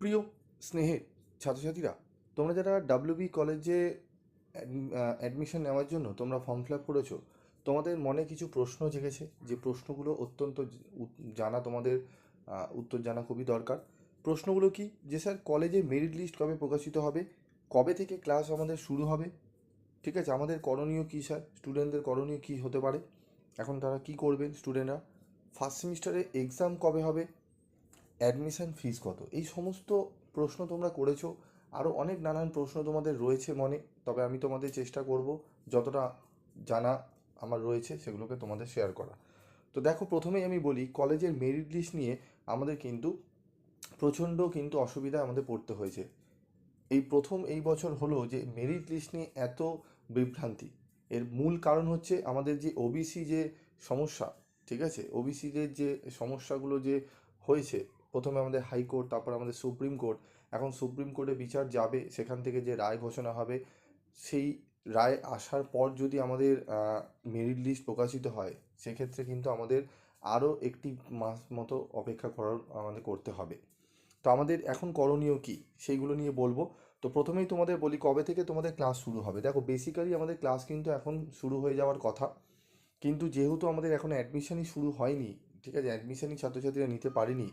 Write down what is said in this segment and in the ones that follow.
প্রিয় স্নেহের ছাত্রছাত্রীরা, তোমরা যারা ডাব্লিউবি কলেজে অ্যাডমিশন নেওয়ার জন্য তোমরা ফর্ম ফিল আপ করেছো, তোমাদের মনে কিছু প্রশ্ন জেগেছে, যে প্রশ্নগুলো অত্যন্ত জানা তোমাদের উত্তর জানা খুবই দরকার। প্রশ্নগুলো কি, যে স্যার কলেজে মেরিট লিস্ট কবে প্রকাশিত হবে, কবে থেকে ক্লাস আমাদের শুরু হবে, ঠিক আছে, আমাদের করণীয় কী স্যার, স্টুডেন্টদের করণীয় কী হতে পারে, এখন তারা কী করবেন স্টুডেন্টরা, ফার্স্ট সেমিস্টারে এক্সাম কবে হবে, অ্যাডমিশন ফিস কত, এই সমস্ত প্রশ্ন তোমরা করেছো। আরও অনেক নানান প্রশ্ন তোমাদের রয়েছে মনে, তবে আমি তোমাদের চেষ্টা করব যতটা জানা আমার রয়েছে সেগুলোকে তোমাদের শেয়ার করা। তো দেখো, প্রথমেই আমি বলি, কলেজের মেরিট লিস্ট নিয়ে আমাদের কিন্তু প্রচণ্ড কিন্তু অসুবিধায় আমাদের পড়তে হয়েছে। এই বছর হলো যে মেরিট লিস্ট নিয়ে এত বিভ্রান্তি, এর মূল কারণ হচ্ছে আমাদের যে ওবিসি যে সমস্যা, ঠিক আছে, ওবিসিদের যে সমস্যাগুলো যে হয়েছে, প্রথমে আমাদের হাইকোর্ট, তারপর আমাদের সুপ্রিম কোর্ট, এখন সুপ্রিম কোর্টে বিচার যাবে, সেখান থেকে যে রায় ঘোষণা হবে, সেই রায় আসার পর যদি আমাদের মেরিট লিস্ট প্রকাশিত হয়, সেক্ষেত্রে কিন্তু আমাদের আরও একটি মাস মতো অপেক্ষা করার আমাদের করতে হবে। তো আমাদের এখন করণীয় কী সেইগুলো নিয়ে বলবো। তো প্রথমেই তোমাদের বলি, কবে থেকে তোমাদের ক্লাস শুরু হবে। দেখো, বেসিক্যালি আমাদের ক্লাস কিন্তু এখন শুরু হয়ে যাওয়ার কথা, কিন্তু যেহেতু আমাদের এখন অ্যাডমিশনই শুরু হয়নি, ঠিক আছে, অ্যাডমিশনই ছাত্রছাত্রীরা নিতে পারেনি,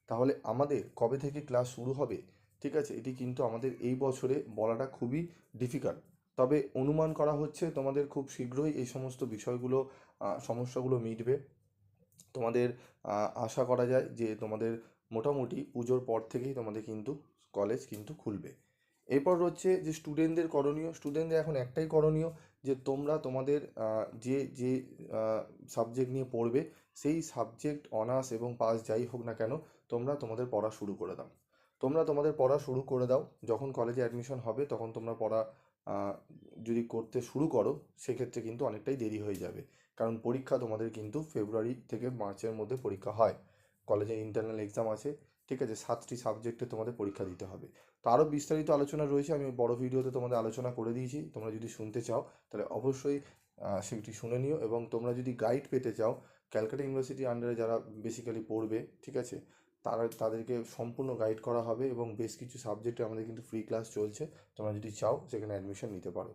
তাহলে আমাদের কবে থেকে ক্লাস শুরু হবে, ঠিক আছে, এটি কিন্তু আমাদের এই বছরে বলাটা খুবই ডিফিকাল্ট। তবে অনুমান করা হচ্ছে তোমাদের খুব শীঘ্রই এই সমস্ত বিষয়গুলো সমস্যাগুলো মিটবে। তোমাদের আশা করা যায় যে তোমাদের মোটামুটি পুজোর পর থেকেই তোমাদের কিন্তু কলেজ কিন্তু খুলবে। এরপর হচ্ছে যে স্টুডেন্টদের করণীয়, স্টুডেন্টদের এখন একটাই করণীয়, যে তোমরা তোমাদের যে যে সাবজেক্ট নিয়ে পড়বে, সেই সাবজেক্ট অনার্স এবং পাস যাই হোক না কেন, তোমরা তোমাদের পড়া শুরু করে দাও। তোমরা তোমাদের পড়া শুরু করে দাও, যখন কলেজে অ্যাডমিশন হবে তখন তোমরা পড়া যদি করতে শুরু করো, সেক্ষেত্রে কিন্তু অনেকটাই দেরি হয়ে যাবে। কারণ পরীক্ষা তোমাদের কিন্তু ফেব্রুয়ারি থেকে মার্চের মধ্যে পরীক্ষা হয়, কলেজে ইন্টারনাল এক্সাম আছে, ঠিক আছে, 7টি সাবজেক্টে তোমাদের পরীক্ষা দিতে হবে। তো আরও বিস্তারিত আলোচনা রয়েছে, আমি বড় ভিডিওতে তোমাদের আলোচনা করে দিয়েছি, তোমরা যদি শুনতে চাও তাহলে অবশ্যই সেটি শুনে নিও। এবং তোমরা যদি গাইড পেতে চাও, ক্যালকাটা ইউনিভার্সিটির আন্ডারে যারা বেসিক্যালি পড়বে, ঠিক আছে, তাদেরকে সম্পূর্ণ গাইড করা হবে, এবং বেশ কিছু সাবজেক্টে আমাদের কিন্তু ফ্রি ক্লাস চলছে, তোমরা যদি চাও সেখানে অ্যাডমিশন নিতে পারো।